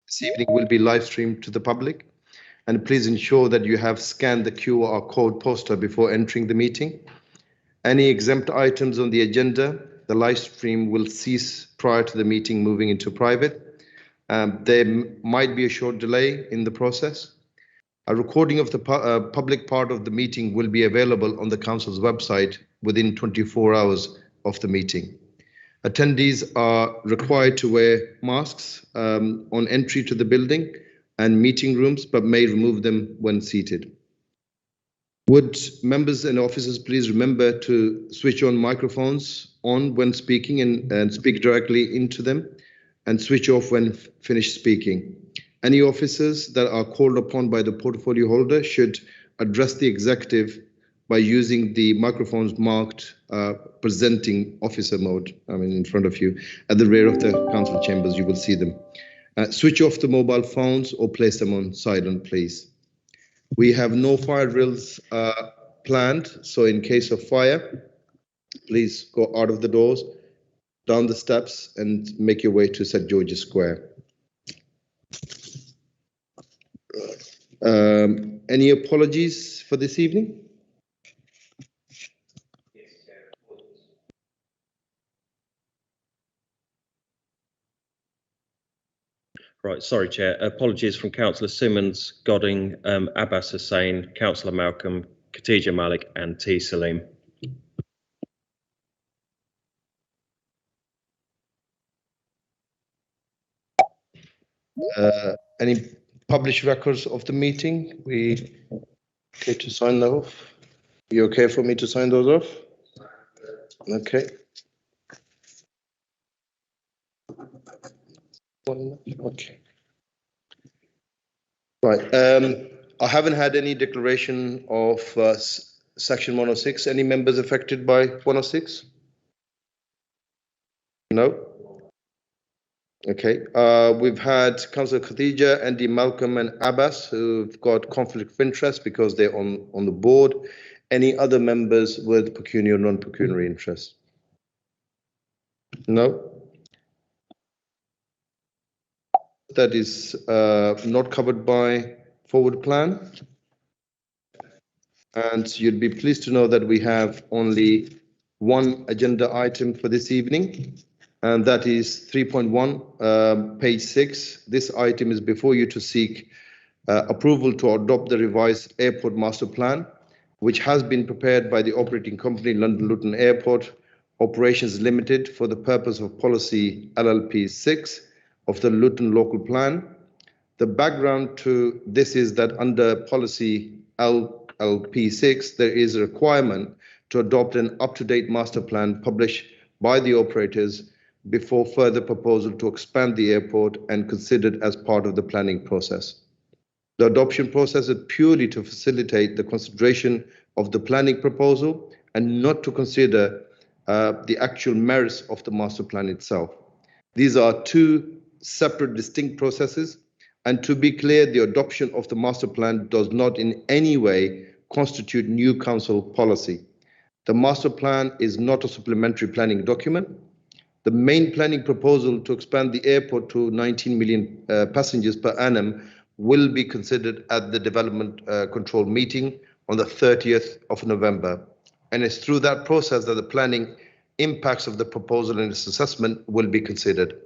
this evening will be live streamed to the public. And please ensure that you have scanned the QR code poster before entering the meeting. Any exempt items on the agenda, the live stream will cease prior to the meeting moving into private. There might be a short delay in the process. A recording of the public part of the meeting will be available on the Council's website within 24 hours of the meeting. Attendees are required to wear masks on entry to the building and meeting rooms, but may remove them when seated. Would members and officers please remember to switch on microphones on when speaking and speak directly into them, and switch off when finished speaking. Any officers that are called upon by the portfolio holder should address the executive by using the microphones marked presenting officer mode, in front of you. At the rear of the council chambers, you will see them. Switch off the mobile phones or place them on silent, please. We have no fire drills planned, so in case of fire, please go out of the doors, down the steps, and make your way to St. George's Square. Any apologies for this evening? Right, sorry, Chair. Apologies from Councillor Simmons, Godding, Abbas Hussain, Councillor Malcolm, Khatija Malik, and T. Salim. Any published records of the meeting? We okay to sign those off? You okay for me to sign those off? Okay. Okay. Right. I haven't had any declaration of Section 106. Any members affected by 106? No. Okay. We've had Councillor Khatija, Andy, Malcolm, and Abbas who've got conflict of interest because they're on the board. Any other members with pecuniary or non-pecuniary interest? No. That is not covered by forward plan. And you'd be pleased to know that we have only one agenda item for this evening, and that is 3.1, page 6. This item is before you to seek approval to adopt the revised airport master plan, which has been prepared by the operating company London Luton Airport Operations Limited for the purpose of policy LLP 6 of the Luton local plan. The background to this is that under policy LLP 6, there is a requirement to adopt an up-to-date master plan published by the operators before further proposal to expand the airport and considered as part of the planning process. The adoption process is purely to facilitate the consideration of the planning proposal and not to consider the actual merits of the master plan itself. These are two separate, distinct processes, and to be clear, the adoption of the master plan does not in any way constitute new council policy. The master plan is not a supplementary planning document. The main planning proposal to expand the airport to 19 million passengers per annum will be considered at the development control meeting on the 30th of November. And it's through that process that the planning impacts of the proposal and its assessment will be considered.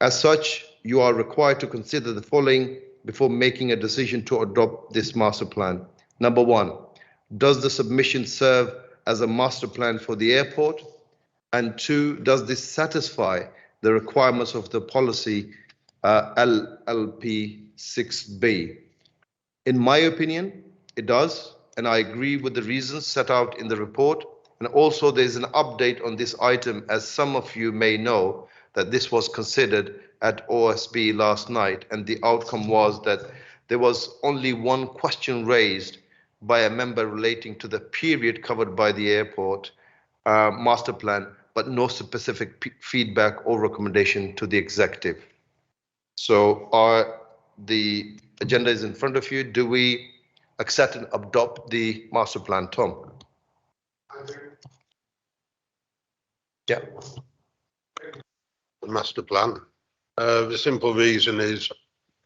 As such, you are required to consider the following before making a decision to adopt this master plan. Number one, does the submission serve as a master plan for the airport? And two, does this satisfy the requirements of the policy LLP 6B? In my opinion, it does, and I agree with the reasons set out in the report. And also there's an update on this item, as some of you may know, that this was considered at OSB last night, and the outcome was that there was only one question raised by a member relating to the period covered by the airport master plan, but no specific feedback or recommendation to the executive. So the agenda is in front of you. Do we accept and adopt the master plan, Tom? Yeah. The master plan. The simple reason is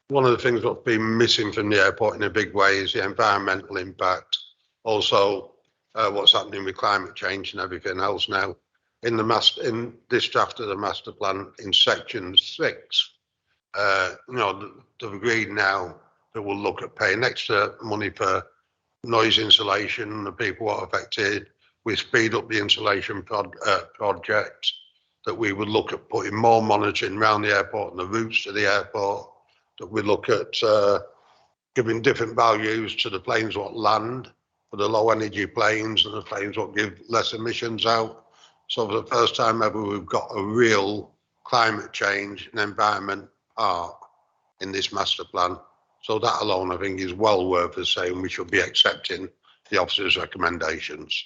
one of the things that's been missing from the airport in a big way is the environmental impact. Also, what's happening with climate change and everything else now. In this draft of the master plan in section 6, they've agreed now that we'll look at paying extra money for noise insulation. The people who are affected, we speed up the insulation project. That we would look at putting more monitoring around the airport and the routes to the airport, that we look at giving different values to the planes what land, for the low energy planes and the planes what give less emissions out. So for the first time ever, we've got a real climate change and environment part in this master plan. So that alone, I think, is well worth us saying we should be accepting the officer's recommendations.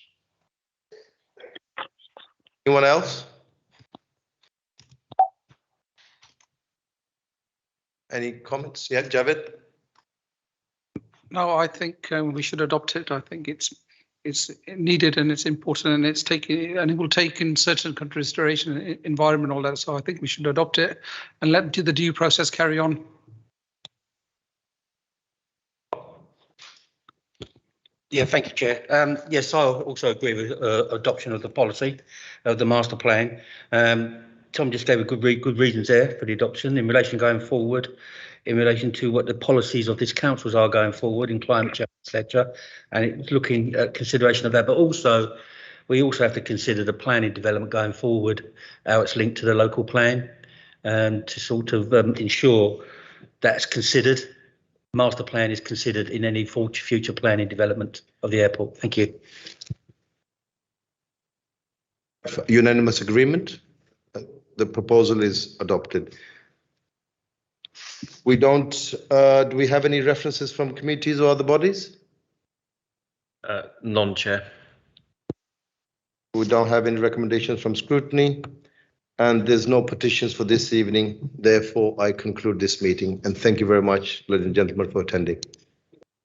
Anyone else? Any comments? Yeah, Javed? No, I think we should adopt it. I think it's needed and it's important, and it will take in certain consideration environment, all that. So I think we should adopt it and let the due process carry on. Yeah, thank you, Chair. Yes, I also agree with adoption of the policy of the master plan. Tom just gave a good reasons there for the adoption in relation going forward, in relation to what the policies of this councils are going forward in climate change, etc. And it's looking at consideration of that, but also we also have to consider the planning development going forward, how it's linked to the local plan, to sort of ensure that's considered. Master plan is considered in any future planning development of the airport. Thank you. Unanimous agreement. The proposal is adopted. We don't, do we have any references from committees or other bodies? None, Chair. We don't have any recommendations from scrutiny, and there's no petitions for this evening. Therefore, I conclude this meeting, and thank you very much, ladies and gentlemen, for attending.